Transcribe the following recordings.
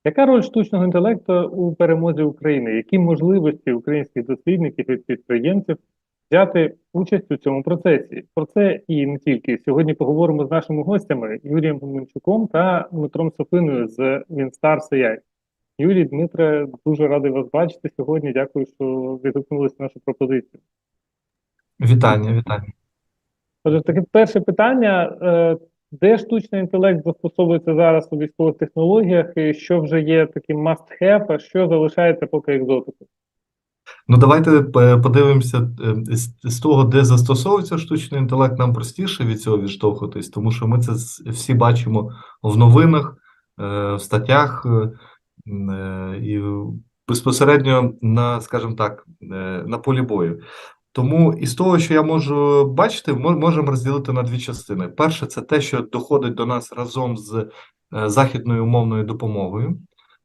Яка роль штучного інтелекту у перемозі України? Які можливості українських дослідників і підприємців взяти участь у цьому процесі? Про це і не тільки. Сьогодні поговоримо з нашими гостями Юрієм Гуменчуком та Дмитром Софиною з Winstars AI. Юрій, Дмитре, дуже радий вас бачити сьогодні. Дякую, що відгукнулися на нашу пропозицію. Вітання, вітання. Отже, таке перше питання: де штучний інтелект застосовується зараз у військових технологіях, і що вже є таким must-have, а що залишається поки екзотикою? Ну, давайте подивимося з того, де застосовується штучний інтелект, нам простіше від цього відштовхуватись, тому що ми це всі бачимо в новинах, в статтях і безпосередньо на, скажімо так, на полі бою. Тому із того, що я можу бачити, можемо розділити на дві частини. Перше, це те, що доходить до нас разом з західною умовною допомогою,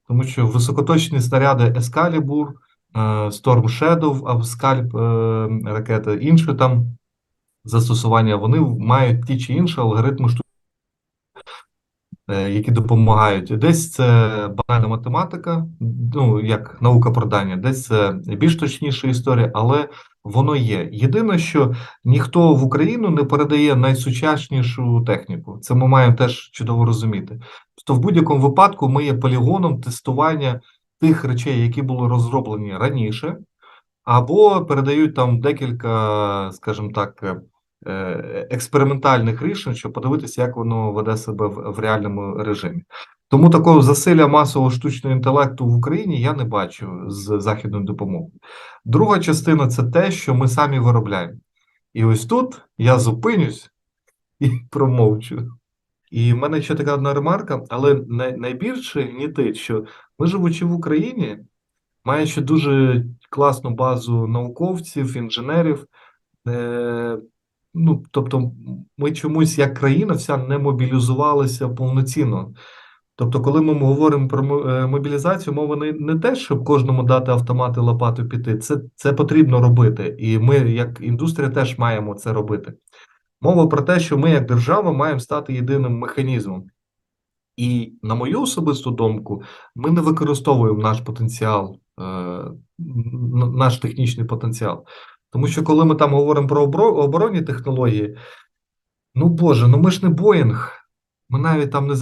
тому що високоточні снаряди Excalibur, Storm Shadow, Скальп ракети, інші там застосування, вони мають ті чи інші алгоритми, які допомагають. Десь це банальна математика, ну, як наука продання, десь це більш точніша історія, але воно є. Єдине, що ніхто в Україну не передає найсучаснішу техніку. Це ми маємо теж чудово розуміти. Тобто в будь-якому випадку ми є полігоном тестування тих речей, які були розроблені раніше, або передають там декілька, скажімо так, експериментальних рішень, щоб подивитися, як воно веде себе в реальному режимі. Тому такого засилля масового штучного інтелекту в Україні я не бачу з західною допомогою. Друга частина – це те, що ми самі виробляємо. І ось тут я зупинюсь і промовчу. І в мене ще така одна ремарка, але найбільше гнітить, що ми, живучи в Україні, маючи дуже класну базу науковців, інженерів, ну, тобто ми чомусь як країна вся не мобілізувалися повноцінно. Тобто, коли ми говоримо про мобілізацію, мова не те, щоб кожному дати автомат і лопату піти. Це потрібно робити. І ми, як індустрія, теж маємо це робити. Мова про те, що ми, як держава, маємо стати єдиним механізмом. І, на мою особисту думку, ми не використовуємо наш потенціал, наш технічний потенціал. Тому що коли ми там говоримо про оборонні технології, ну Боже, ну ми ж не Боїнг, ми навіть там не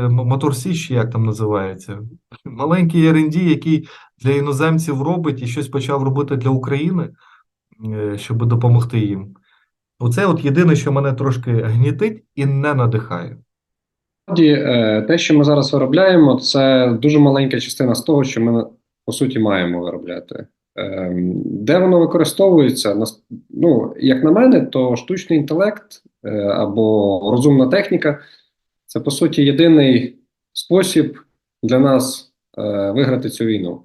Мотор Січ, як там називається. Маленький R&D, який для іноземців робить і щось почав робити для України, щоб допомогти їм. Оце от єдине, що мене трошки гнітить і не надихає. Насправді, те, що ми зараз виробляємо, це дуже маленька частина з того, що ми, по суті, маємо виробляти. Де воно використовується? Ну, як на мене, то штучний інтелект або розумна техніка – це, по суті, єдиний спосіб для нас виграти цю війну.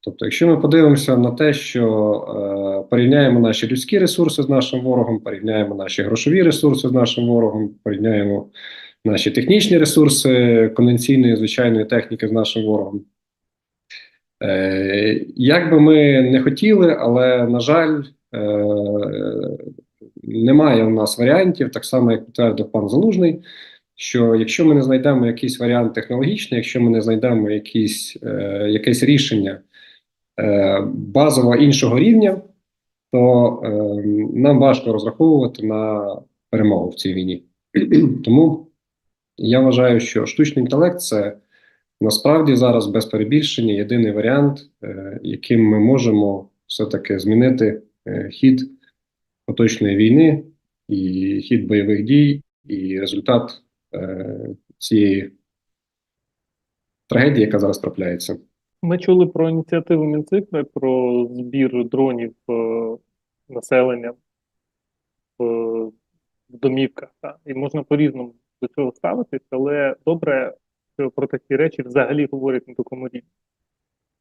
Тобто, якщо ми подивимося на те, що порівняємо наші людські ресурси з нашим ворогом, порівняємо наші грошові ресурси з нашим ворогом, порівняємо наші технічні ресурси конвенційної, звичайної техніки з нашим ворогом. Як би ми не хотіли, але, на жаль, немає у нас варіантів, так само, як підтвердив пан Залужний, що якщо ми не знайдемо якийсь варіант технологічний, якщо ми не знайдемо якесь рішення базово іншого рівня, то нам важко розраховувати на перемогу в цій війні. Тому я вважаю, що штучний інтелект – це насправді зараз без перебільшення єдиний варіант, яким ми можемо все-таки змінити хід поточної війни і хід бойових дій, і результат цієї трагедії, яка зараз трапляється. Ми чули про ініціативу Мінцифри про збір дронів населення в домівках. Так? І можна по-різному до цього ставитись, але добре, що про такі речі взагалі говорять на такому рівні.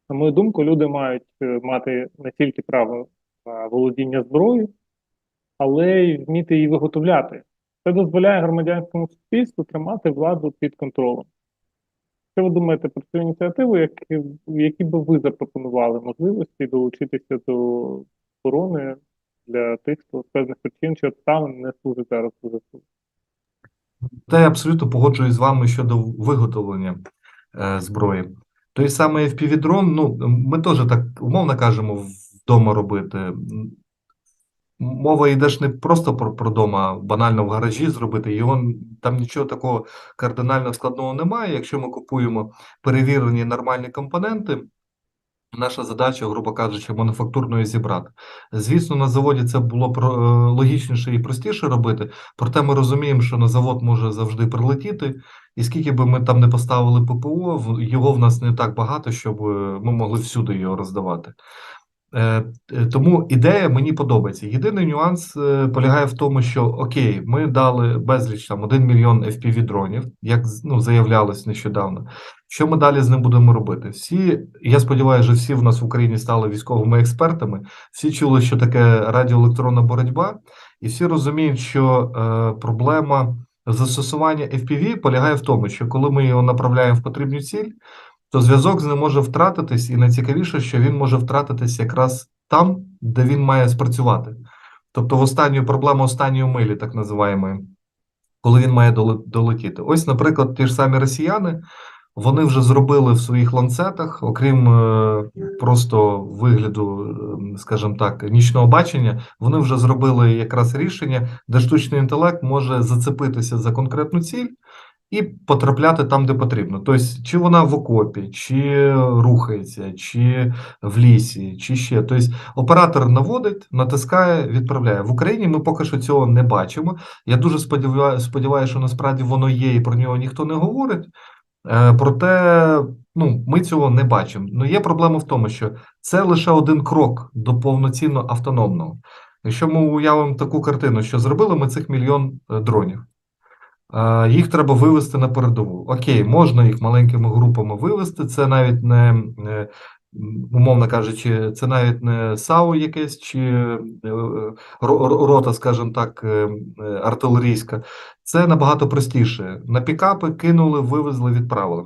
На мою думку, люди мають мати не тільки право на володіння зброєю, але й вміти її виготовляти. Це дозволяє громадянському суспільству тримати владу під контролем. Що ви думаєте про цю ініціативу, які би ви запропонували можливості долучитися до оборони для тих, хто з певних причин чи обставин не служить зараз у ЗСУ? Та я абсолютно погоджуюсь з вами щодо виготовлення. зброї. Той самий FPV-дрон, ну, ми теж так умовно кажемо вдома робити. Мова йде ж не просто про дома, банально в гаражі зробити. Його там нічого такого кардинально складного немає. Якщо ми купуємо перевірені нормальні компоненти, наша задача, грубо кажучи, мануфактурною зібрати. Звісно, на заводі це було логічніше і простіше робити, проте ми розуміємо, що на завод може завжди прилетіти, і скільки би ми там не поставили ППО, його в нас не так багато, щоб ми могли всюди його роздавати. Тому ідея мені подобається. Єдиний нюанс полягає в тому, що окей, ми дали безліч там 1 мільйон FPV-дронів, як заявлялось нещодавно. Що ми далі з ним будемо робити? Я сподіваюся, що всі в нас в Україні стали військовими експертами, всі чули, що таке радіоелектронна боротьба, і всі розуміють, що проблема застосування FPV полягає в тому, що коли ми його направляємо в потрібну ціль, то зв'язок з ним може втратитись, і найцікавіше, що він може втратитись якраз там, де він має спрацювати. Тобто проблема останньої милі, так називаємо, коли він має долетіти. Ось, наприклад, ті ж самі росіяни, вони вже зробили в своїх ланцетах, окрім просто вигляду, скажімо так, нічного бачення, вони вже зробили якраз рішення, де штучний інтелект може зацепитися за конкретну ціль, і потрапляти там, де потрібно. Тобто, чи вона в окопі, чи рухається, чи в лісі, чи ще. Тобто, оператор наводить, натискає, відправляє. В Україні ми поки що цього не бачимо. Я дуже сподіваюся, що насправді воно є, і про нього ніхто не говорить. Проте, ми цього не бачимо. Ну, є проблема в тому, що це лише один крок до повноцінно автономного. Якщо ми уявимо таку картину, що зробили ми цих 1 мільйон дронів, їх треба вивести на передову. Окей, можна їх маленькими групами вивести, це навіть не, умовно кажучи, це навіть не САУ якесь, чи рота, скажімо так, артилерійська. Це набагато простіше. На пікапи кинули, вивезли, відправили.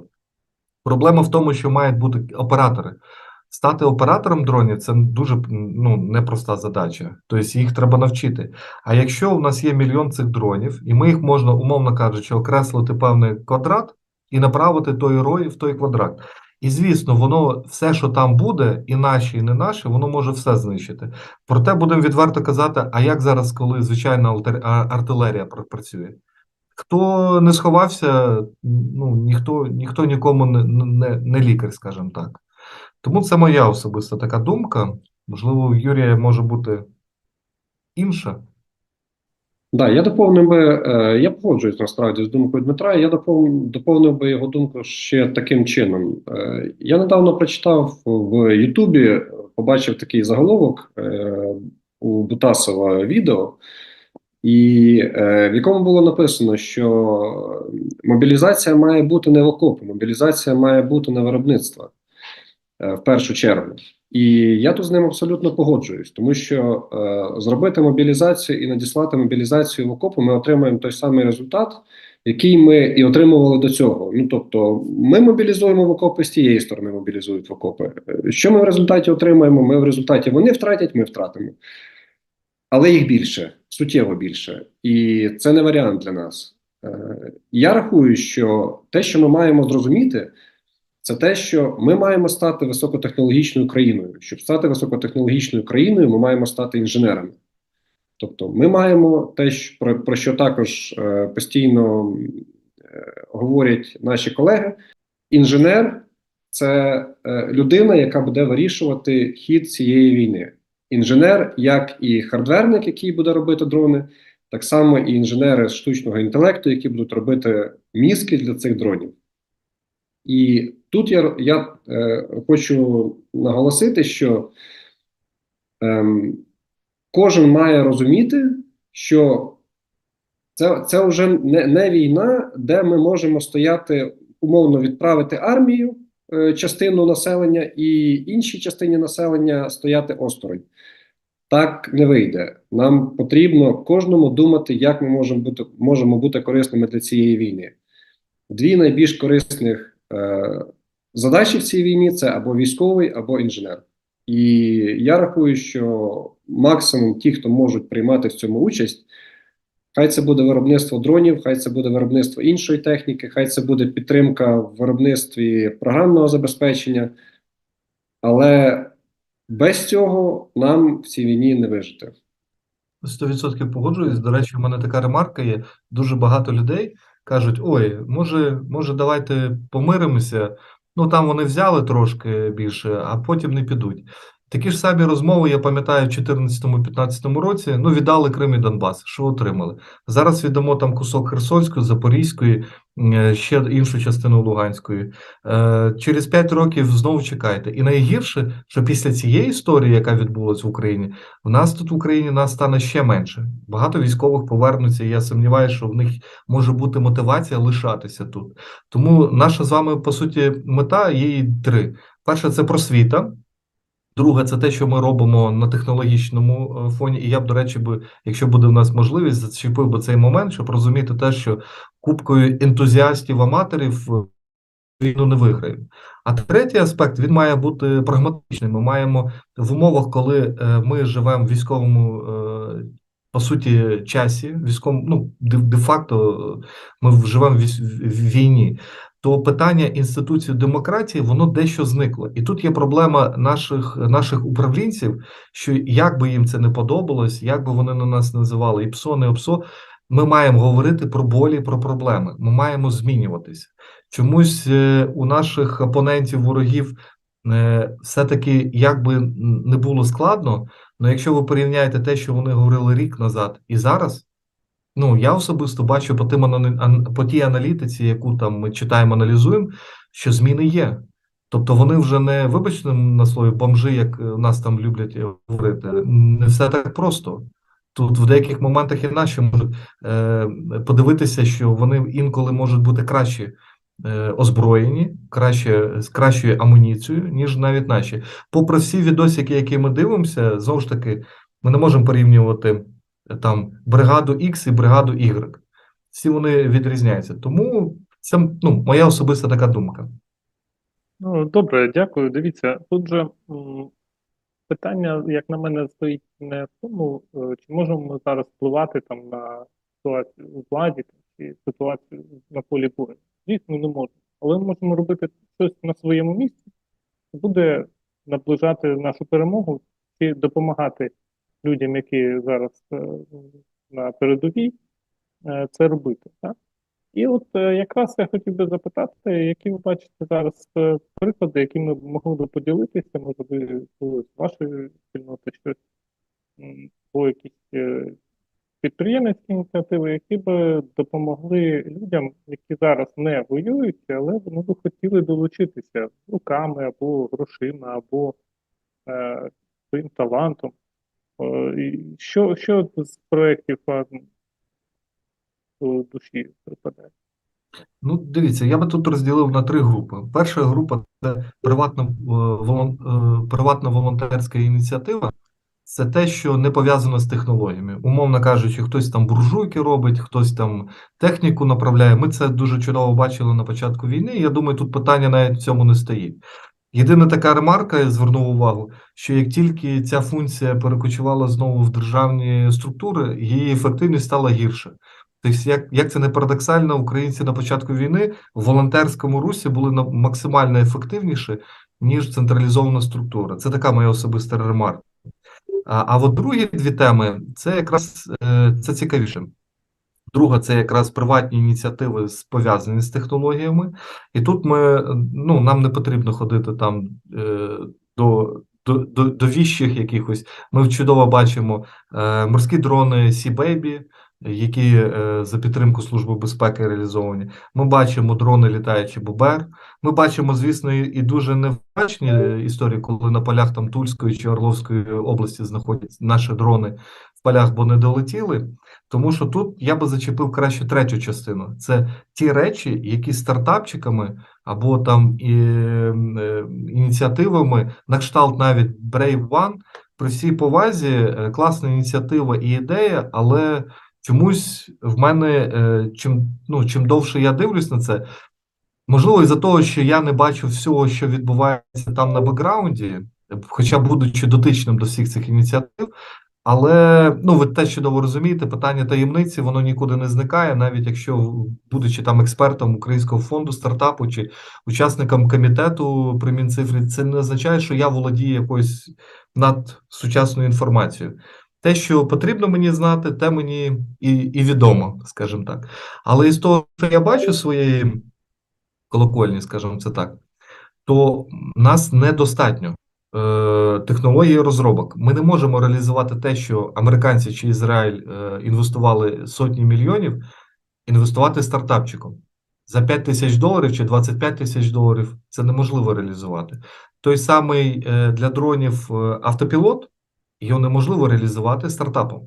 Проблема в тому, що мають бути оператори. Стати оператором дронів – це дуже непроста задача. Тобто їх треба навчити. А якщо у нас є 1 мільйон цих дронів, і ми їх можна, умовно кажучи, окреслити певний квадрат і направити той рой в той квадрат. І, звісно, воно все, що там буде, і наші, і не наші, воно може все знищити. Проте будемо відверто казати, а як зараз, коли звичайна артилерія працює? Хто не сховався, ніхто нікому не лікар, скажімо так. Тому це моя особиста така думка. Можливо, у Юрія може бути інша. Да, я погоджуюсь насправді з думкою Дмитра, я доповнив би його думку ще таким чином. Я недавно прочитав в Ютубі, побачив такий заголовок у Бутасова відео, і в якому було написано, що мобілізація має бути не в окопі, мобілізація має бути на виробництво в першу чергу. І я тут з ним абсолютно погоджуюсь, тому що зробити мобілізацію і надіслати мобілізацію в окопи, ми отримаємо той самий результат, який ми і отримували до цього. Тобто ми мобілізуємо в окопи, з тієї сторони мобілізують в окопи. Що ми в результаті отримаємо? Ми в результаті вони втратять, ми втратимо. Але їх більше, суттєво більше. І це не варіант для нас. Я рахую, що те, що ми маємо зрозуміти, це те, що ми маємо стати високотехнологічною країною. Щоб стати високотехнологічною країною, ми маємо стати інженерами. Тобто ми маємо те, про що також постійно говорять наші колеги. Інженер – це людина, яка буде вирішувати хід цієї війни. Інженер, як і хардверник, який буде робити дрони, так само і інженери з штучного інтелекту, які будуть робити мізки для цих дронів. І тут я хочу наголосити, що кожен має розуміти, що це вже не війна, де ми можемо стояти, умовно відправити армію, частину населення, і іншій частині населення стояти осторонь. Так не вийде. Нам потрібно кожному думати, як ми можемо бути корисними для цієї війни. Дві найбільш корисних задачі в цій війні – це або військовий, або інженер. І я рахую, що максимум ті, хто можуть приймати в цьому участь, Хай це буде виробництво дронів, хай це буде виробництво іншої техніки, хай це буде підтримка в виробництві програмного забезпечення, але без цього нам в цій війні не вижити. 100% погоджуюсь. До речі, у мене така ремарка є. Дуже багато людей кажуть: ой, може, давайте помиримося. Ну там вони взяли трошки більше, а потім не підуть. Такі ж самі розмови, я пам'ятаю, в 2014-2015 році, ну, віддали Крим і Донбас. Що отримали? Зараз віддамо там кусок Херсонської, Запорізької, ще іншу частину Луганської. Через 5 років знову чекайте. І найгірше, що після цієї історії, яка відбулась в Україні, в нас тут в Україні нас стане ще менше. Багато військових повернуться, і я сумніваюся, що в них може бути мотивація лишатися тут. Тому наша з вами, по суті, мета є 3. Перше – це просвіта. Друге, це те, що ми робимо на технологічному фоні. І я б, до речі, якщо буде в нас можливість, зачепив би цей момент, щоб розуміти те, що купкою ентузіастів-аматорів війну не виграємо. А третій аспект, він має бути прагматичним. Ми маємо в умовах, коли ми живемо в військовому, по суті, часі, військовому, де-факто ми живемо в війні, то питання інституції демократії, воно дещо зникло. І тут є проблема наших управлінців, що як би їм це не подобалось, як би вони на нас називали і ПСО, не ОПСО, ми маємо говорити про болі, про проблеми. Ми маємо змінюватися. Чомусь у наших опонентів, ворогів, все-таки, як би не було складно, але якщо ви порівняєте те, що вони говорили рік назад і зараз, ну, я особисто бачу по тій аналітиці, яку там ми читаємо, аналізуємо, що зміни є. Тобто вони вже не, вибачте на слові, бомжи, як у нас там люблять говорити, не все так просто. Тут в деяких моментах і наші можуть подивитися, що вони інколи можуть бути краще озброєні, з кращою амуніцією, ніж навіть наші. Попри всі відосики, які ми дивимося, знову ж таки, ми не можемо порівнювати там бригаду X і бригаду Y. Всі вони відрізняються. Тому це, моя особиста така думка. Ну, добре, дякую. Дивіться, тут же питання, як на мене, стоїть не в тому, чи можемо ми зараз впливати там на ситуацію у владі, чи ситуацію на полі бою. Звісно, не можемо. Але ми можемо робити щось на своєму місці, що буде наближати нашу перемогу, чи допомагати людям, які зараз на передовій, це робити. Так? І от якраз я хотів би запитати, які ви бачите зараз приклади, які ми могли би поділитися, може ви з вашої спільноти щось, або якісь підприємницькі ініціативи, які б допомогли людям, які зараз не воюють, але вони б хотіли долучитися руками, або грошима, або своїм талантом. Що з проєктів до душі припадає? Ну, дивіться, я би тут розділив на 3 групи. Перша група – це приватна волонтерська ініціатива. Це те, що не пов'язано з технологіями. Умовно кажучи, хтось там буржуйки робить, хтось там техніку направляє. Ми це дуже чудово бачили на початку війни, і я думаю, тут питання навіть в цьому не стоїть. Єдина така ремарка, я звернув увагу, що як тільки ця функція перекочувала знову в державні структури, її ефективність стала гірше. Тобто, як це не парадоксально, українці на початку війни в волонтерському русі були максимально ефективніші, ніж централізована структура. Це така моя особиста ремарка. А от другі 2 теми, це якраз це цікавіше. Друга – це якраз приватні ініціативи, пов'язані з технологіями. І тут нам не потрібно ходити там до віщих якихось. Ми чудово бачимо морські дрони Sea Baby, які за підтримку Служби безпеки реалізовані. Ми бачимо дрони літаючі Бобер. Ми бачимо, звісно, і дуже невдячні історії, коли на полях там Тульської чи Орловської області знаходяться наші дрони в полях, бо не долетіли. Тому що тут я би зачепив краще третю частину. Це ті речі, які стартапчиками або там ініціативами, на кшталт навіть Brave One, при всій повазі, класна ініціатива і ідея, але чомусь в мене, чим довше я дивлюсь на це, можливо, із-за того, що я не бачу всього, що відбувається там на бекграунді, хоча будучи дотичним до всіх цих ініціатив, Але, ну, ви теж чудово розумієте, питання таємниці, воно нікуди не зникає, навіть якщо, будучи там експертом Українського фонду стартапу чи учасником комітету при Мінцифрі, це не означає, що я володію якоюсь надсучасною інформацією. Те, що потрібно мені знати, те мені і відомо, скажімо так. Але із того, що я бачу своєї колокольні, скажімо це так, то нас недостатньо технології розробок. Ми не можемо реалізувати те, що американці чи Ізраїль інвестували сотні мільйонів, інвестувати стартапчиком. За 5 тисяч доларів чи 25 тисяч доларів це неможливо реалізувати. Той самий для дронів автопілот, його неможливо реалізувати стартапом.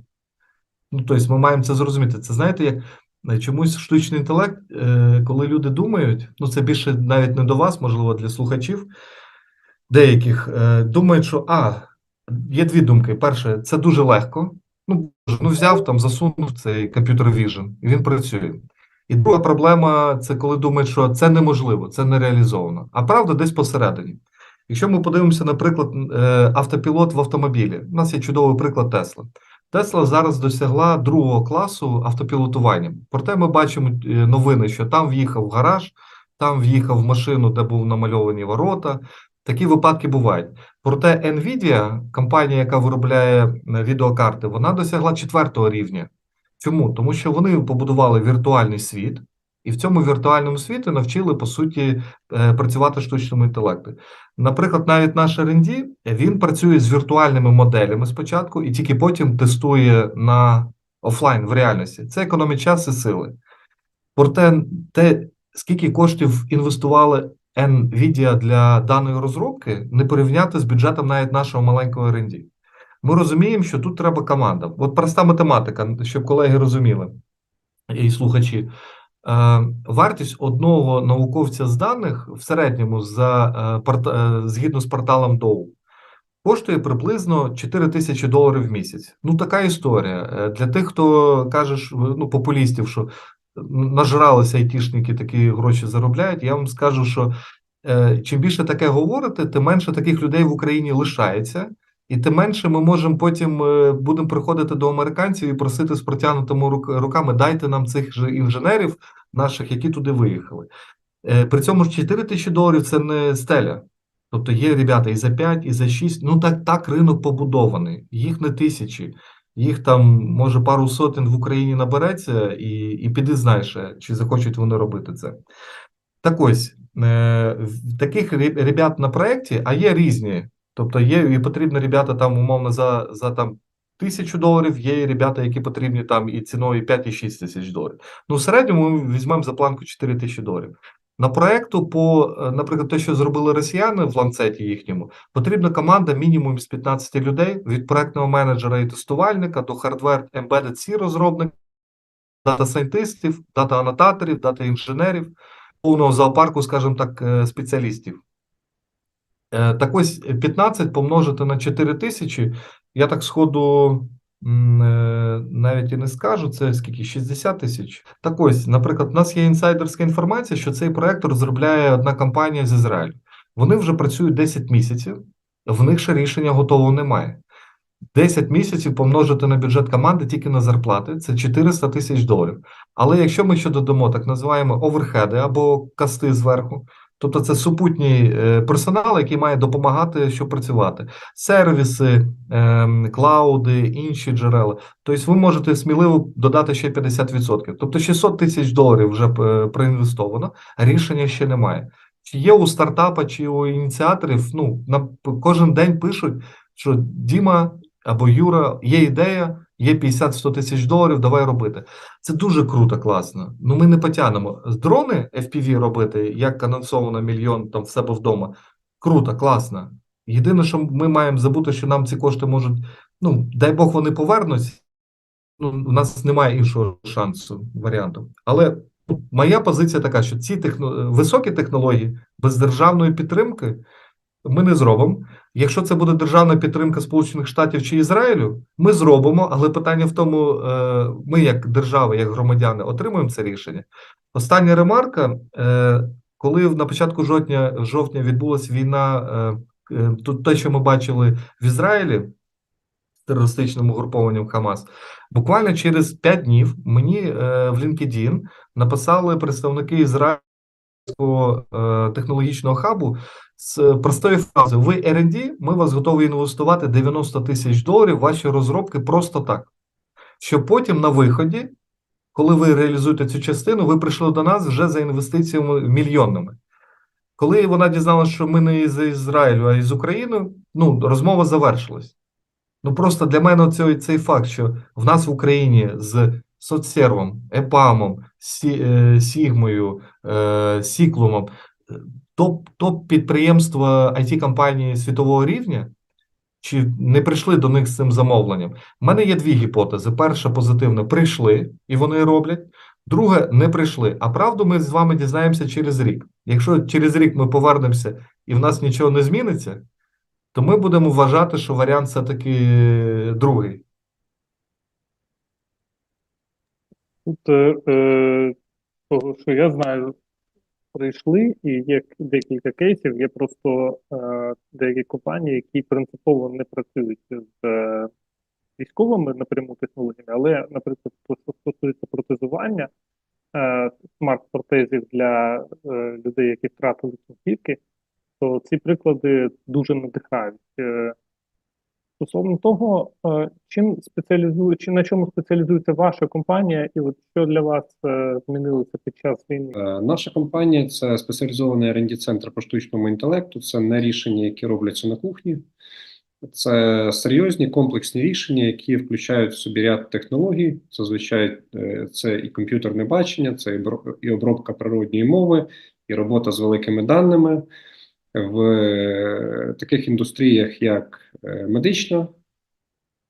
Ну, тобто ми маємо це зрозуміти. Це, знаєте, як чомусь штучний інтелект, коли люди думають, ну це більше навіть не до вас, можливо, для слухачів деяких, думають, що є дві думки. Перше, це дуже легко. Ну взяв там, засунув цей комп'ютер Vision, і він працює. І друга проблема це коли думають, що це неможливо, це не реалізовано. А правда десь посередині. Якщо ми подивимося, наприклад, автопілот в автомобілі, у нас є чудовий приклад Тесла. Тесла зараз досягла другого класу автопілотування. Проте ми бачимо новини, що там в'їхав в гараж, там в'їхав в машину, де був намальовані ворота. Такі випадки бувають. Проте Nvidia, компанія, яка виробляє відеокарти, вона досягла 4-го рівня. Чому? Тому що вони побудували віртуальний світ, і в цьому віртуальному світі навчили, по суті, працювати штучному інтелекту. Наприклад, навіть наш R&D, він працює з віртуальними моделями спочатку, і тільки потім тестує на офлайн, в реальності. Це економить час і сили. Проте те, скільки коштів інвестували Nvidia для даної розробки, не порівняти з бюджетом навіть нашого маленького R&D. Ми розуміємо, що тут треба команда. От проста математика, щоб колеги розуміли, і слухачі. Вартість одного науковця з даних в середньому згідно з порталом Dow коштує приблизно 4 тисячі доларів в місяць. Ну, така історія. Для тих, хто каже, ну, популістів, що нажралися айтішники, такі гроші заробляють, я вам скажу, що чим більше таке говорите, тим менше таких людей в Україні лишається, і тим менше ми можемо потім будемо приходити до американців і просити з протягнутими руками, дайте нам цих же інженерів наших, які туди виїхали. При цьому ж 4 тисячі доларів це не стеля. Тобто є ребята і за 5, і за 6, ну так ринок побудований, їх не тисячі. Їх там, може, пару сотень в Україні набереться, і піди знаєш, чи захочуть вони робити це. Так ось, таких ребят на проєкті, а є різні. Тобто є і потрібні ребята там, умовно, за там, 1000 доларів, є і ребята, які потрібні там і ціною 5 і 6 тисяч доларів. Ну, в середньому ми візьмемо за планку 4 тисячі доларів. На проєкту, наприклад, те, що зробили росіяни в ланцеті їхньому, потрібна команда мінімум з 15 людей, від проєктного менеджера і тестувальника до hardware embedded C розробника, дата-сайентистів, дата-анотаторів, дата-інженерів, повного зоопарку, скажімо так, спеціалістів. Так ось 15 помножити на 4 тисячі, я так сходу навіть і не скажу, це скільки, 60 тисяч. Так ось, наприклад, у нас є інсайдерська інформація, що цей проект розробляє одна компанія з Ізраїлю. Вони вже працюють 10 місяців, в них ще рішення готового немає. 10 місяців помножити на бюджет команди тільки на зарплати – це 400 тисяч доларів. Але якщо ми ще додамо так називаємо оверхеди або касти зверху, тобто це супутній персонал, який має допомагати, щоб працювати. Сервіси, клауди, інші джерела. Тобто ви можете сміливо додати ще 50%. Тобто 600 тисяч доларів вже проінвестовано, а рішення ще немає. Чи є у стартапа, чи у ініціаторів, ну, кожен день пишуть, що Діма або Юра, є ідея, є 50-100 тисяч доларів, давай робити. Це дуже круто, класно. Ну ми не потягнемо. З дрони FPV робити, як анонсовано мільйон там в себе вдома, круто, класно. Єдине, що ми маємо забути, що нам ці кошти можуть, ну, дай Бог вони повернуться, ну, у нас немає іншого шансу, варіанту. Але моя позиція така, що ці високі технології без державної підтримки ми не зробимо. Якщо це буде державна підтримка Сполучених Штатів чи Ізраїлю, ми зробимо, але питання в тому, ми як держава, як громадяни отримуємо це рішення. Остання ремарка, коли на початку жовтня відбулася війна, те, що ми бачили в Ізраїлі, терористичним угрупованням Хамас. Буквально через 5 днів мені в LinkedIn написали представники ізраїльського технологічного хабу з простою фразою: ви R&D, ми вас готові інвестувати $90 тисяч в ваші розробки просто так. Щоб потім на виході, коли ви реалізуєте цю частину, ви прийшли до нас вже за інвестиціями мільйонними. Коли вона дізналася, що ми не з Ізраїлю, а із України, ну, розмова завершилась. Ну, просто для мене цей факт, що в нас в Україні з Соцсервом, ЕПАМом, Сігмою, Сіклумом, топ-підприємства IT-компанії світового рівня, чи не прийшли до них з цим замовленням? У мене є дві гіпотези. Перша позитивна – прийшли, і вони роблять. Друге – не прийшли. А правду ми з вами дізнаємося через рік. Якщо через рік ми повернемося і в нас нічого не зміниться, то ми будемо вважати, що варіант все-таки другий. Тут, того, що я знаю, прийшли, і є декілька кейсів, є просто деякі компанії, які принципово не працюють з військовими напряму технологіями, але, наприклад, що стосується протезування, смарт-протезів для людей, які втратили кінцівки, то ці приклади дуже надихають. Стосовно того, чи на чому спеціалізується ваша компанія, і от що для вас змінилося під час війни? Наша компанія – це спеціалізований R&D-центр по штучному інтелекту. Це не рішення, які робляться на кухні. Це серйозні комплексні рішення, які включають в собі ряд технологій. Зазвичай це і комп'ютерне бачення, це і обробка природньої мови, і робота з великими даними. В таких індустріях, як медична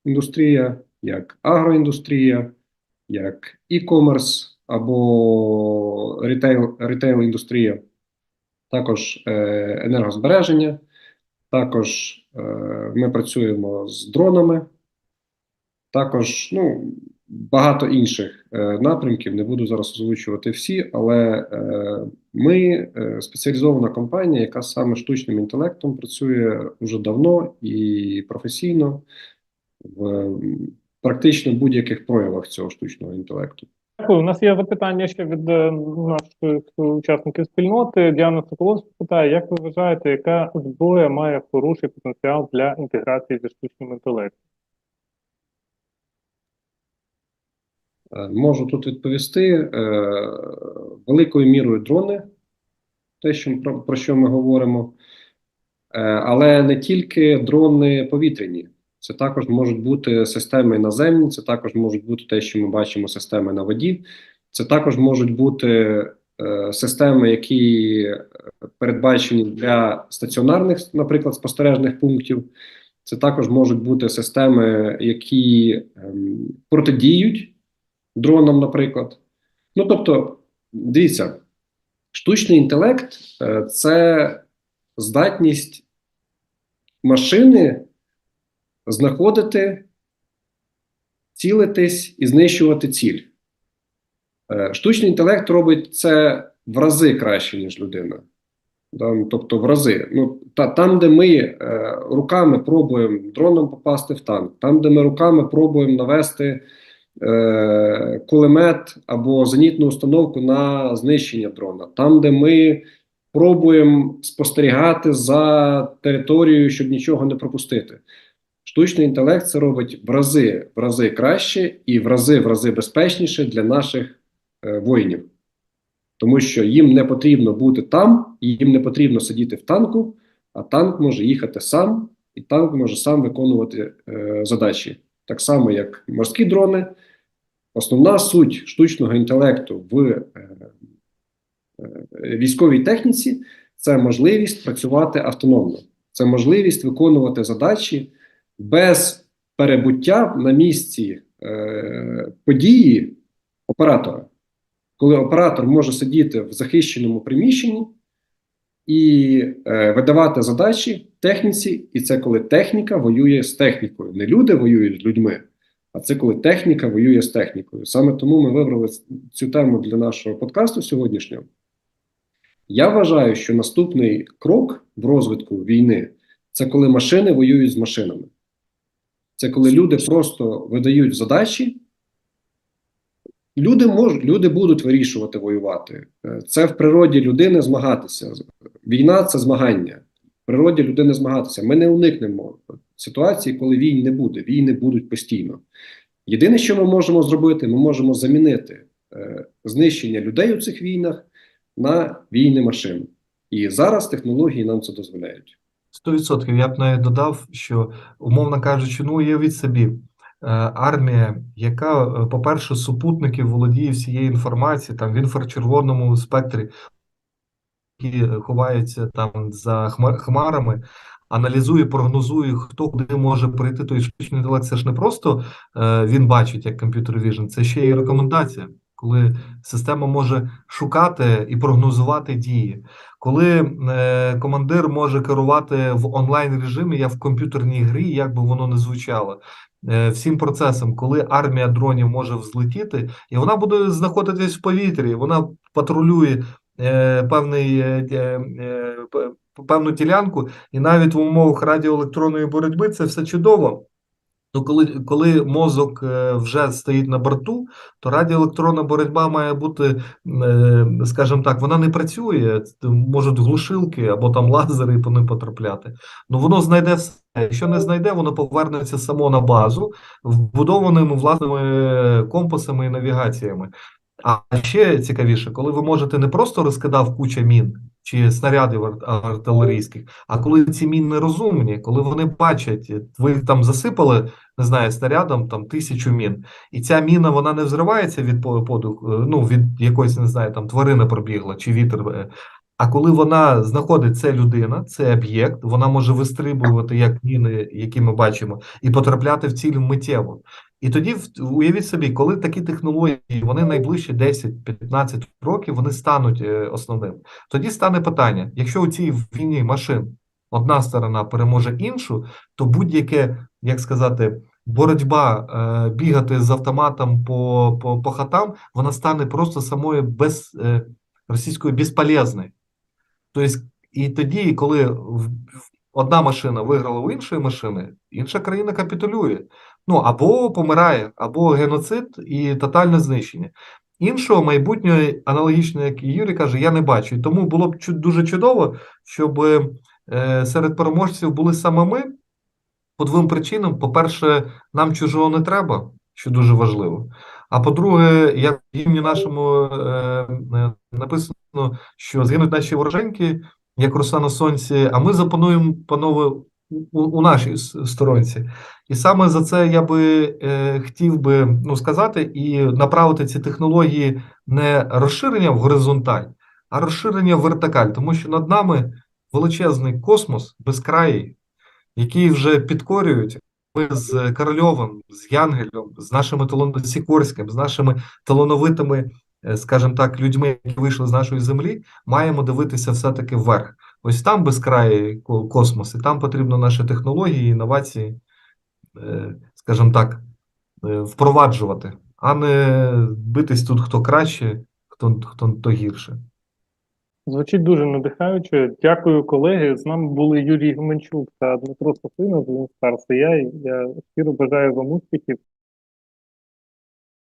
індустрія, як агроіндустрія, як e-commerce або ритейл-індустрія, також енергозбереження, також ми працюємо з дронами, також багато інших напрямків, не буду зараз озвучувати всі, але ми спеціалізована компанія, яка саме штучним інтелектом працює вже давно і професійно в практично будь-яких проявах цього штучного інтелекту. Дякую. У нас є запитання ще від наших учасників спільноти. Діана Соколовська питає, як ви вважаєте, яка зброя має хороший потенціал для інтеграції зі штучним інтелектом? Можу тут відповісти. Великою мірою дрони, те, про що ми говоримо, але не тільки дрони повітряні. Це також можуть бути системи наземні, це також можуть бути те, що ми бачимо, системи на воді. Це також можуть бути системи, які передбачені для стаціонарних, наприклад, спостережних пунктів. Це також можуть бути системи, які протидіють дронам, наприклад. Тобто, дивіться, штучний інтелект – це здатність машини знаходити, цілитись і знищувати ціль. Штучний інтелект робить це в рази краще, ніж людина. Тобто в рази. Там, де ми руками пробуємо дроном попасти в танк, там, де ми руками пробуємо навести кулемет або зенітну установку на знищення дрона, там, де ми пробуємо спостерігати за територією, щоб нічого не пропустити. Штучний інтелект це робить в рази краще і в рази безпечніше для наших воїнів. Тому що їм не потрібно бути там, їм не потрібно сидіти в танку, а танк може їхати сам, і танк може сам виконувати задачі. Так само, як морські дрони. Основна суть штучного інтелекту в військовій техніці – це можливість працювати автономно. Це можливість виконувати задачі без перебуття на місці події оператора. Коли оператор може сидіти в захищеному приміщенні і видавати задачі техніці, і це коли техніка воює з технікою. Не люди воюють з людьми, а це коли техніка воює з технікою. Саме тому ми вибрали цю тему для нашого подкасту сьогоднішнього. Я вважаю, що наступний крок в розвитку війни – це коли машини воюють з машинами. Це коли люди просто видають задачі. Люди будуть вирішувати воювати. Це в природі людини змагатися. Війна – це змагання. В природі людини змагатися. Ми не уникнемо ситуації, коли війн не буде. Війни будуть постійно. Єдине, що ми можемо зробити, ми можемо замінити знищення людей у цих війнах на війни машин. І зараз технології нам це дозволяють. 100%. Я б навіть додав, що, умовно кажучи, ну уявіть собі, армія, яка, по-перше, з супутників володіє всією інформацією, там в інфрачервоному спектрі, які ховаються там за хмарами, аналізує, прогнозує, хто куди може прийти. Той штучний інтелект, це ж не просто він бачить, як комп'ютер віжн, це ще й рекомендація, коли система може шукати і прогнозувати дії. Коли командир може керувати в онлайн режимі, я в комп'ютерній грі, як би воно не звучало, всім процесом, коли армія дронів може взлетіти, і вона буде знаходитись в повітрі, вона патрулює певну ділянку, і навіть в умовах радіоелектронної боротьби це все чудово. То коли мозок вже стоїть на борту, то радіоелектронна боротьба має бути, скажімо так, вона не працює, можуть глушилки або там лазери по ним потрапляти. Ну воно знайде все. Якщо не знайде, воно повернеться само на базу, вбудованими власними компасами і навігаціями. А ще цікавіше, коли ви можете не просто розкидав куча мін чи снарядів артилерійських, а коли ці міни розумні, коли вони бачать, ви там засипали, не знаю, снарядом там 1000 мін, і ця міна, вона не взривається від подуху, ну, від якоїсь, не знаю, там тварина пробігла, чи вітер. А коли вона знаходить, це людина, це об'єкт, вона може вистрибувати, як міни, які ми бачимо, і потрапляти в ціль миттєво. І тоді, уявіть собі, коли такі технології, вони найближчі 10-15 років, вони стануть основним. Тоді стане питання, якщо у цій війні машин одна сторона переможе іншу, то будь-яке, як сказати, боротьба, бігати з автоматом по хатам, вона стане просто самою російською безполезною. Тобто, і тоді, коли одна машина виграла у іншої машини, інша країна капітулює. Ну, або помирає, або геноцид і тотальне знищення. Іншого майбутнього, аналогічно, як і Юрій каже, я не бачу. І тому було б дуже чудово, щоб серед переможців були саме ми, по двом причинам. По-перше, нам чужого не треба, що дуже важливо. А по-друге, як в гімні нашому написано, що згинуть наші вороженьки, як роса на сонці, а ми запануємо, панове, у нашій сторонці. І саме за це я би хотів би сказати і направити ці технології не розширення в горизонталь, а розширення в вертикаль, тому що над нами величезний космос, безкраїй, який вже підкорюють. Ми з Корольовим, з Янгелем, з нашими Сікорським, з нашими талановитими, скажімо так, людьми, які вийшли з нашої землі, маємо дивитися все-таки вверх. Ось там безкрай космос, і там потрібно наші технології, інновації, скажімо так, впроваджувати, а не битись тут хто краще, хто гірше. Звучить дуже надихаюче. Дякую, колеги. З нами були Юрій Гуменчук та Дмитро Сафинов з Інстарс. Я щиро бажаю вам успіхів.